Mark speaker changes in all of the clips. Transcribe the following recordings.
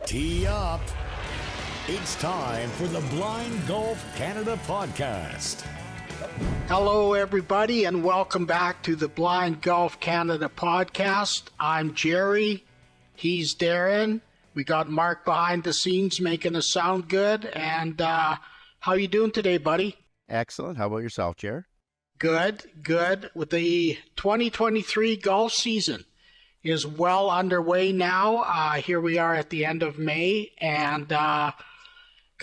Speaker 1: Tee up. It's time for the Blind Golf Canada podcast.
Speaker 2: Hello, everybody, and welcome back to the Blind Golf Canada podcast. I'm Gerry. He's Darren. We got Mark behind the scenes making us sound good. And how you doing today, buddy?
Speaker 3: Excellent. How about yourself, Gerry?
Speaker 2: Good. With the 2023 golf season is well underway now. Here we are at the end of May, and going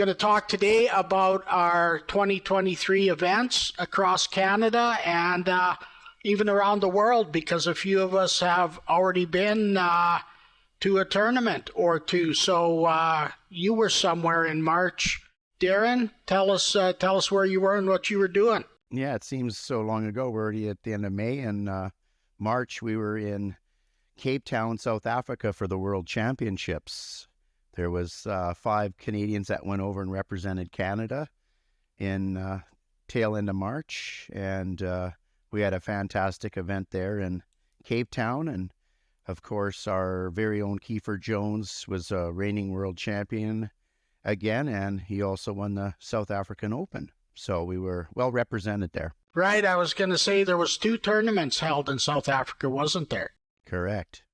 Speaker 2: to talk today about our 2023 events across Canada and even around the world, because a few of us have already been to a tournament or two. So you were somewhere in March. Darren, tell us where you were and what you were doing.
Speaker 3: Yeah, it seems so long ago. We're already at the end of May, and March we were in Cape Town, South Africa for the World Championships. There was 5 Canadians that went over and represented Canada in tail end of March, and we had a fantastic event there in Cape Town. And of course, our very own Kiefer Jones was a reigning world champion again, and he also won the South African Open. So we were well represented there.
Speaker 2: Right, I was going to say there was 2 tournaments held in South Africa, wasn't there?
Speaker 3: Correct.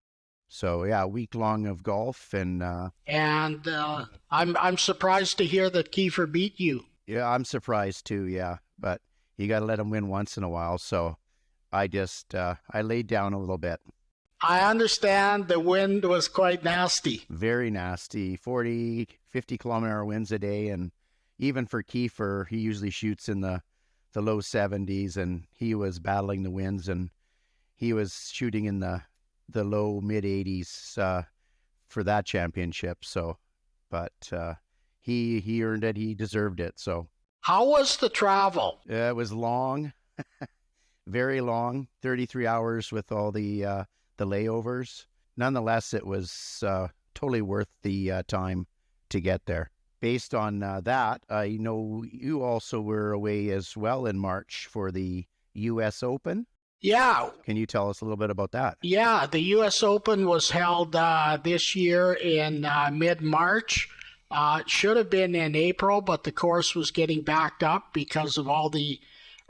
Speaker 3: So yeah, a week long of golf, and
Speaker 2: I'm surprised to hear that Kiefer beat you.
Speaker 3: Yeah, I'm surprised too. Yeah, but you got to let him win once in a while. So I just I laid down a little bit.
Speaker 2: I understand the wind was quite nasty.
Speaker 3: Very nasty, 40, 50 kilometer winds a day, and even for Kiefer, he usually shoots in the low 70s, and he was battling the winds, and he was shooting in the low mid 80s for that championship. So, but he earned it. He deserved it. So,
Speaker 2: how was the travel?
Speaker 3: It was long, very long, 33 hours with all the layovers. Nonetheless, it was totally worth the time to get there. Based on that, I know you also were away as well in March for the U.S. Open.
Speaker 2: Yeah.
Speaker 3: Can you tell us a little bit about that?
Speaker 2: Yeah, the U.S. Open was held this year in mid-March. It should have been in April, but the course was getting backed up because of all the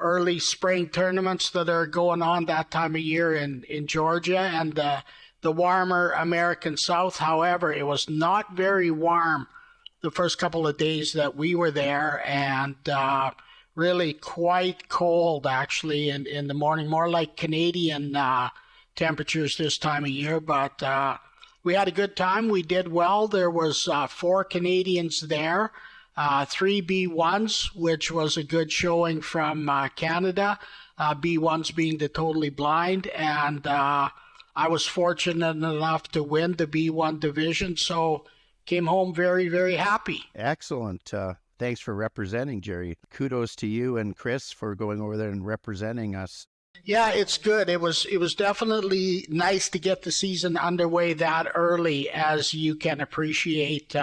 Speaker 2: early spring tournaments that are going on that time of year in Georgia and the warmer American South. However, it was not very warm the first couple of days that we were there, and really quite cold actually in the morning, more like Canadian temperatures this time of year. But we had a good time. We did well. There was 4 Canadians there, 3 B1s, which was a good showing from Canada, B1s being the totally blind, and I was fortunate enough to win the B1 division, so came home very, very happy.
Speaker 3: Excellent. Thanks for representing, Gerry. Kudos to you and Chris for going over there and representing us.
Speaker 2: Yeah, it's good. It was definitely nice to get the season underway that early, as you can appreciate.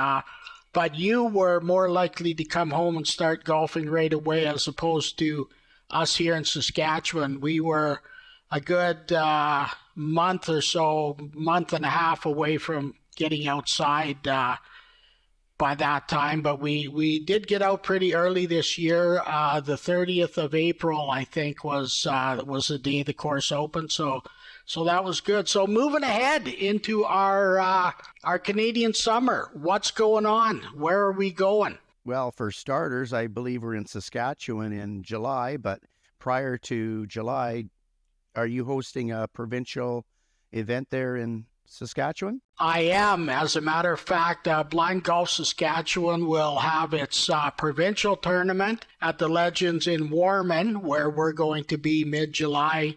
Speaker 2: But you were more likely to come home and start golfing right away as opposed to us here in Saskatchewan. We were a good month or so, month and a half away from getting outside by that time, but we did get out pretty early this year. The 30th of April, I think, was the day the course opened. So that was good. So moving ahead into our Canadian summer, what's going on? Where are we going?
Speaker 3: Well, for starters, I believe we're in Saskatchewan in July. But prior to July, are you hosting a provincial event there in Saskatchewan?
Speaker 2: I am. As a matter of fact, Blind Golf Saskatchewan will have its provincial tournament at the Legends in Warman, where we're going to be mid-July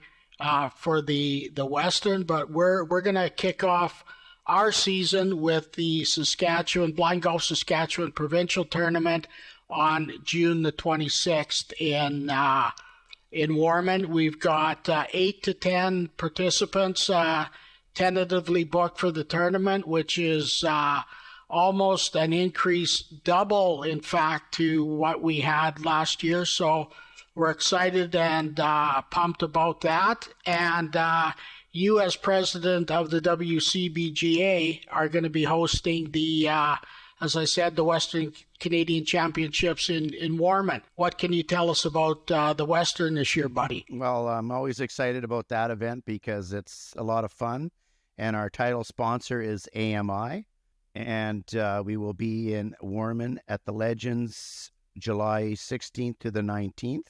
Speaker 2: for the Western. But we're going to kick off our season with the Saskatchewan Blind Golf Saskatchewan provincial tournament on June the 26th in Warman. We've got 8 to 10 participants tentatively booked for the tournament, which is almost an increase, double in fact, to what we had last year. So we're excited and pumped about that. And you as president of the WCBGA are going to be hosting the, as I said, the Western Canadian Championships in Warman. What can you tell us about the Western this year, buddy?
Speaker 3: Well, I'm always excited about that event because it's a lot of fun. And our title sponsor is AMI. And we will be in Warman at the Legends July 16th to the 19th.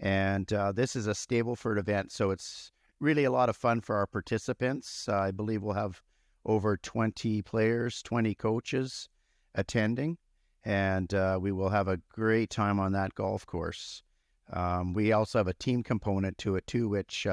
Speaker 3: And this is a Stableford event, so it's really a lot of fun for our participants. I believe we'll have over 20 players, 20 coaches attending, and we will have a great time on that golf course. We also have a team component to it too, which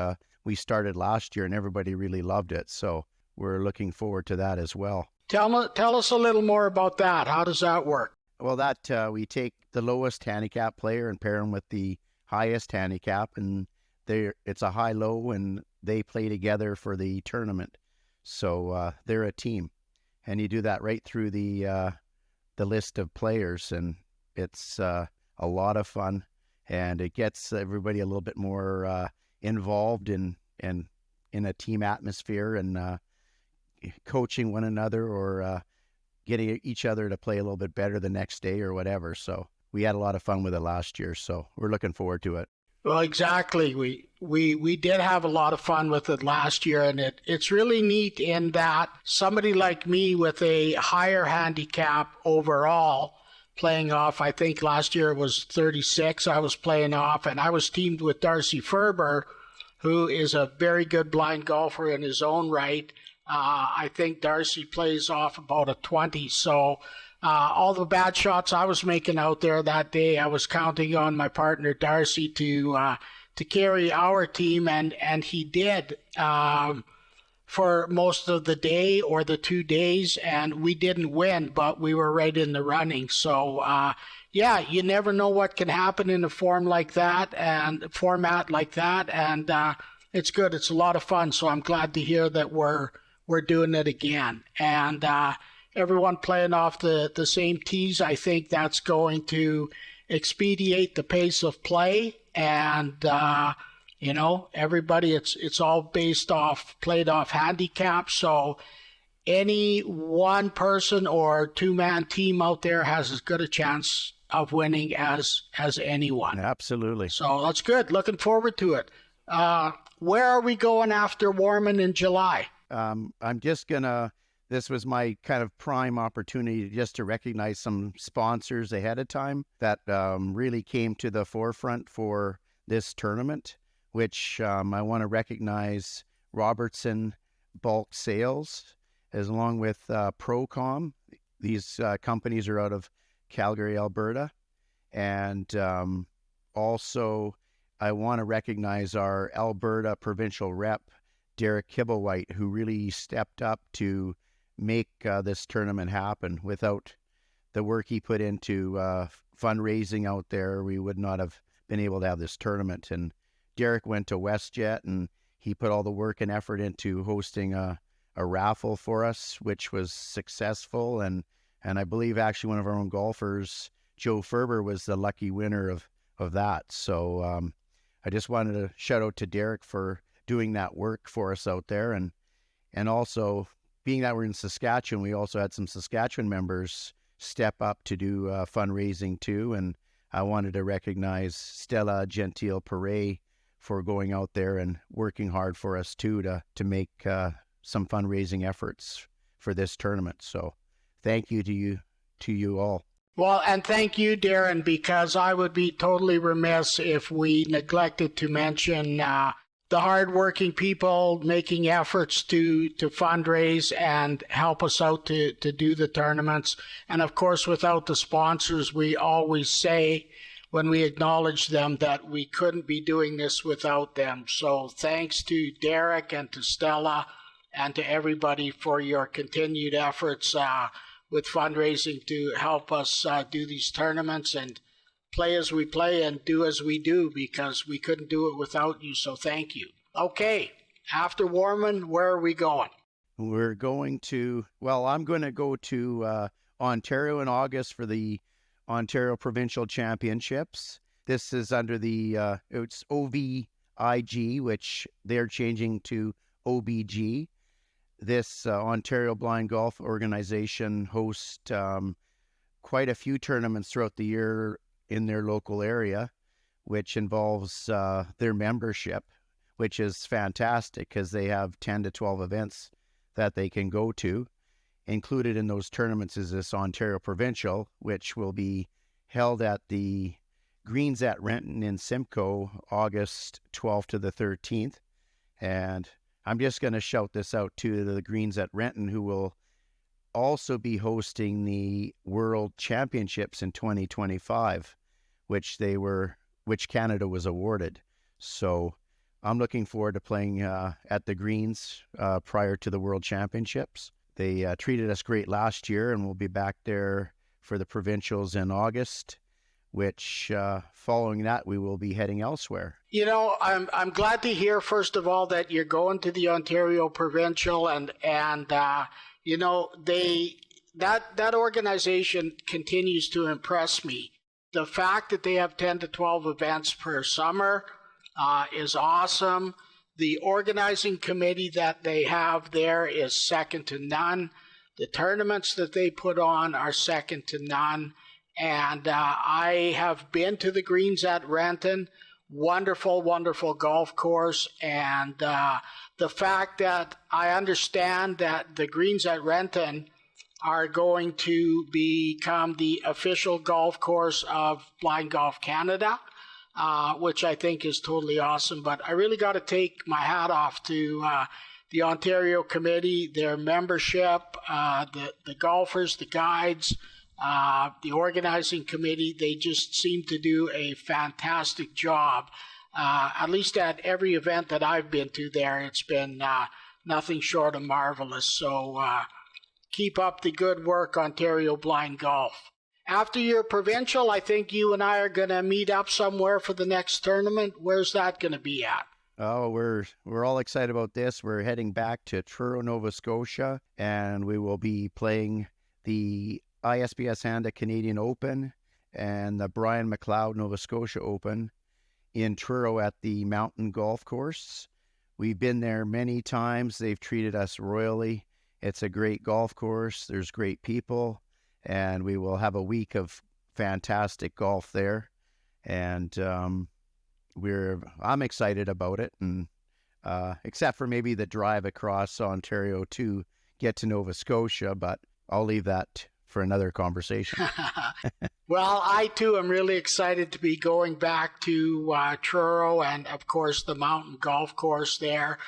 Speaker 3: we started last year, and everybody really loved it. So we're looking forward to that as well.
Speaker 2: Tell us a little more about that. How does that work?
Speaker 3: Well, that we take the lowest handicap player and pair them with the highest handicap, and it's a high-low, and they play together for the tournament. So they're a team, and you do that right through the list of players, and it's a lot of fun, and it gets everybody a little bit more involved in a team atmosphere and coaching one another or getting each other to play a little bit better the next day or whatever. So we had a lot of fun with it last year, so we're looking forward to it.
Speaker 2: Well, exactly. We did have a lot of fun with it last year, and it's really neat in that somebody like me with a higher handicap overall playing off, I think last year it was 36 I was playing off, and I was teamed with Darcy Ferber, who is a very good blind golfer in his own right. I think Darcy plays off about a 20, so all the bad shots I was making out there that day, I was counting on my partner Darcy to carry our team, and he did for most of the day or the 2 days, and we didn't win, but we were right in the running. So yeah, you never know what can happen in a format like that, and it's good. It's a lot of fun. So I'm glad to hear that we're doing it again, and everyone playing off the same tees. I think that's going to expedite the pace of play, and everybody, it's all played off handicap. So any one person or two-man team out there has as good a chance of winning as anyone.
Speaker 3: Absolutely.
Speaker 2: So that's good. Looking forward to it. Where are we going after Warman in July?
Speaker 3: This was my kind of prime opportunity just to recognize some sponsors ahead of time that really came to the forefront for this tournament, which I want to recognize Robertson Bulk Sales, as along with Procom. These companies are out of Calgary, Alberta. And also I want to recognize our Alberta provincial rep, Derek Kibblewhite, who really stepped up to make this tournament happen. Without the work he put into fundraising out there, we would not have been able to have this tournament. And Derek went to WestJet, and he put all the work and effort into hosting a raffle for us, which was successful. And I believe actually one of our own golfers, Joe Ferber, was the lucky winner of that. So I just wanted to shout out to Derek for doing that work for us out there. And also, being that we're in Saskatchewan, we also had some Saskatchewan members step up to do fundraising too. And I wanted to recognize Stella Gentile-Perret for going out there and working hard for us too to make some fundraising efforts for this tournament. So thank you to you all.
Speaker 2: Well, and thank you, Darren, because I would be totally remiss if we neglected to mention the hardworking people making efforts to fundraise and help us out to do the tournaments. And of course, without the sponsors, we always say when we acknowledge them that we couldn't be doing this without them. So thanks to Derek and to Stella and to everybody for your continued efforts with fundraising to help us do these tournaments and play as we play and do as we do, because we couldn't do it without you. So thank you. Okay, after Warman, where are we going?
Speaker 3: I'm going to go to Ontario in August for the Ontario Provincial Championships. This is under the it's OVIG, which they're changing to OBG. This Ontario Blind Golf Organization hosts quite a few tournaments throughout the year in their local area, which involves their membership, which is fantastic because they have 10 to 12 events that they can go to. Included in those tournaments is this Ontario Provincial, which will be held at the Greens at Renton in Simcoe, August 12th to the 13th. And I'm just going to shout this out to the Greens at Renton, who will also be hosting the World Championships in 2025, which Canada was awarded. So I'm looking forward to playing at the Greens prior to the World Championships. They treated us great last year, and we'll be back there for the provincials in August, which following that, we will be heading elsewhere.
Speaker 2: You know, I'm glad to hear, first of all, that you're going to the Ontario Provincial, and you know, that organization continues to impress me. The fact that they have 10 to 12 events per summer is awesome. The organizing committee that they have there is second to none. The tournaments that they put on are second to none. And I have been to the Greens at Renton. Wonderful, wonderful golf course. And the fact that I understand that the Greens at Renton are going to become the official golf course of Blind Golf Canada, which I think is totally awesome. But I really got to take my hat off to the Ontario Committee, their membership, the golfers, the guides, the organizing committee. They just seem to do a fantastic job. At least at every event that I've been to there, it's been nothing short of marvelous. So keep up the good work, Ontario Blind Golf. After your provincial, I think you and I are going to meet up somewhere for the next tournament. Where's that going to be at?
Speaker 3: Oh, we're all excited about this. We're heading back to Truro, Nova Scotia, and we will be playing the ISBS Handa Canadian Open and the Brian McLeod Nova Scotia Open in Truro at the Mountain Golf Course. We've been there many times. They've treated us royally. It's a great golf course. There's great people. And we will have a week of fantastic golf there, and I'm excited about it. And except for maybe the drive across Ontario to get to Nova Scotia, but I'll leave that for another conversation.
Speaker 2: Well, I too am really excited to be going back to Truro and, of course, the mountain golf course there.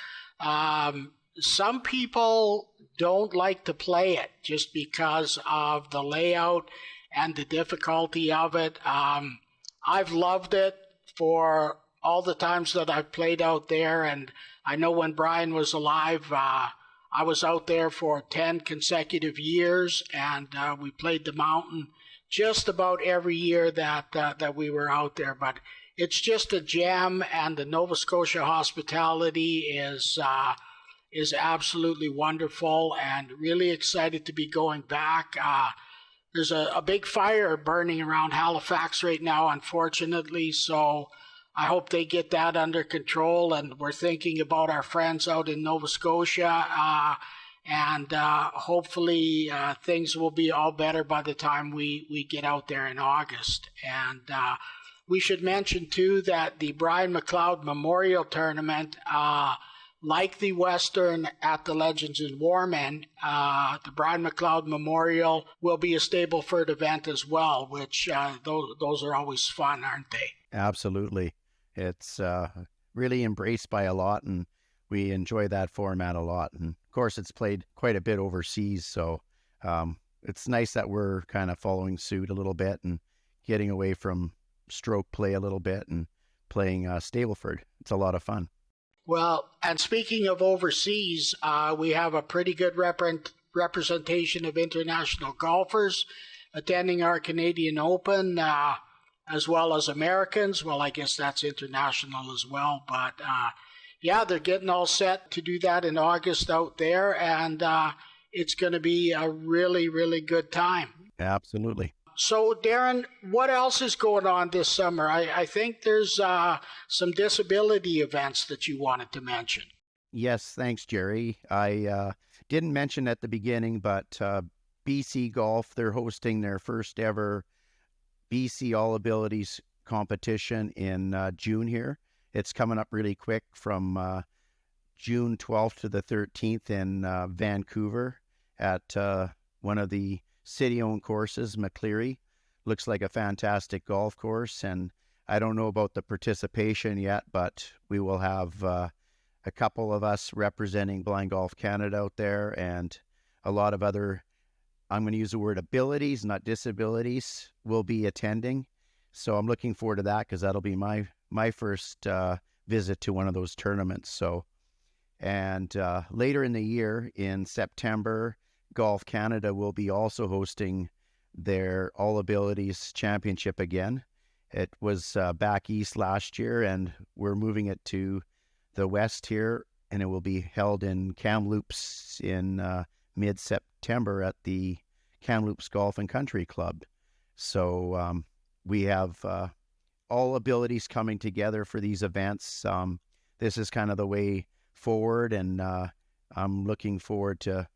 Speaker 2: Some people don't like to play it just because of the layout and the difficulty of it. I've loved it for all the times that I've played out there, and I know when Brian was alive, I was out there for 10 consecutive years, and we played the mountain just about every year that we were out there. But it's just a gem, and the Nova Scotia hospitality is absolutely wonderful, and really excited to be going back. There's a big fire burning around Halifax right now, unfortunately, so I hope they get that under control, and we're thinking about our friends out in Nova Scotia, and hopefully things will be all better by the time we get out there in August. And we should mention, too, that the Brian McLeod Memorial Tournament, like the Western at the Legends and Warmen, the Brian McLeod Memorial will be a Stableford event as well, which those are always fun, aren't they? Absolutely.
Speaker 3: It's really embraced by a lot, and we enjoy that format a lot. And of course, it's played quite a bit overseas, so it's nice that we're kind of following suit a little bit and getting away from stroke play a little bit and playing Stableford. It's a lot of fun.
Speaker 2: Well, and speaking of overseas, we have a pretty good representation of international golfers attending our Canadian Open, as well as Americans. Well, I guess that's international as well. But yeah, they're getting all set to do that in August out there, and it's going to be a really, really good time.
Speaker 3: Absolutely.
Speaker 2: So, Darren, what else is going on this summer? I think there's some disability events that you wanted to mention.
Speaker 3: Yes, thanks, Gerry. I didn't mention at the beginning, but BC Golf, they're hosting their first ever BC All Abilities competition in June here. It's coming up really quick from June 12th to the 13th in Vancouver at one of the city-owned courses, McCleary. Looks like a fantastic golf course, and I don't know about the participation yet, but we will have a couple of us representing Blind Golf Canada out there, and a lot of other, I'm going to use the word abilities, not disabilities, will be attending. So I'm looking forward to that because that'll be my first visit to one of those tournaments. So, and later in the year, in September, Golf Canada will be also hosting their All Abilities Championship again. It was back east last year, and we're moving it to the west here, and it will be held in Kamloops in mid-September at the Kamloops Golf and Country Club. So we have all abilities coming together for these events. This is kind of the way forward, and I'm looking forward to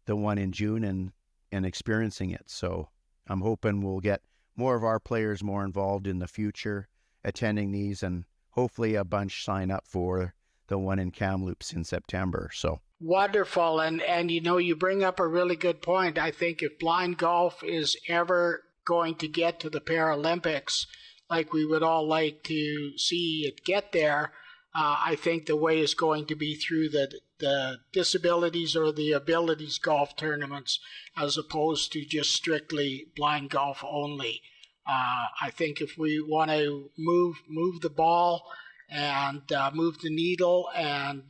Speaker 3: the one in June and experiencing it. So I'm hoping we'll get more of our players more involved in the future, attending these, and hopefully a bunch sign up for the one in Kamloops in September. So
Speaker 2: wonderful. And you know, you bring up a really good point. I think if blind golf is ever going to get to the Paralympics, like we would all like to see it get there, I think the way is going to be through the disabilities or the abilities golf tournaments, as opposed to just strictly blind golf only. I think if we want to move the ball and move the needle and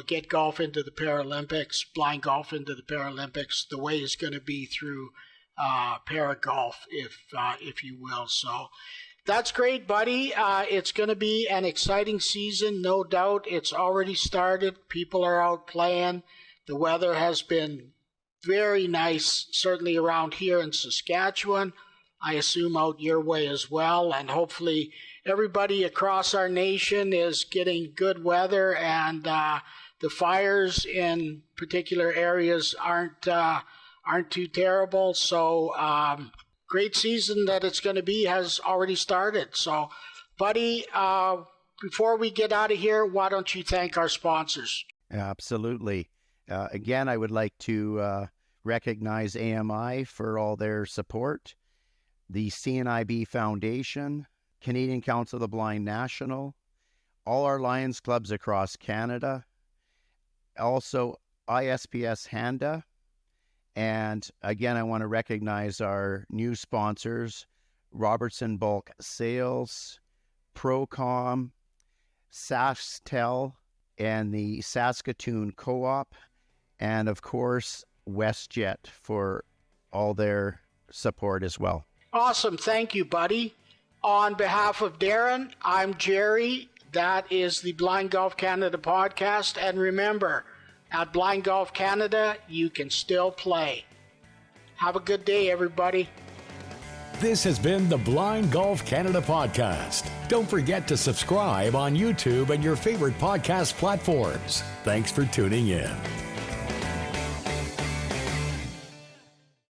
Speaker 2: get golf into the Paralympics, blind golf into the Paralympics, the way is going to be through Paragolf, if you will. So that's great, buddy. It's going to be an exciting season, no doubt. It's already started. People are out playing. The weather has been very nice, certainly around here in Saskatchewan. I assume out your way as well. And hopefully everybody across our nation is getting good weather, and the fires in particular areas aren't too terrible. So great season that it's going to be has already started. So, buddy, before we get out of here, why don't you thank our sponsors?
Speaker 3: Absolutely. Again, I would like to recognize AMI for all their support, the CNIB Foundation, Canadian Council of the Blind National, all our Lions clubs across Canada, also ISPS Handa. And again, I want to recognize our new sponsors, Robertson Bulk Sales, Procom, SaskTel, and the Saskatoon Co-op, and of course, WestJet for all their support as well.
Speaker 2: Awesome. Thank you, buddy. On behalf of Darren, I'm Gerry. That is the Blind Golf Canada podcast. And remember, at Blind Golf Canada, you can still play. Have a good day, everybody.
Speaker 1: This has been the Blind Golf Canada podcast. Don't forget to subscribe on YouTube and your favorite podcast platforms. Thanks for tuning in.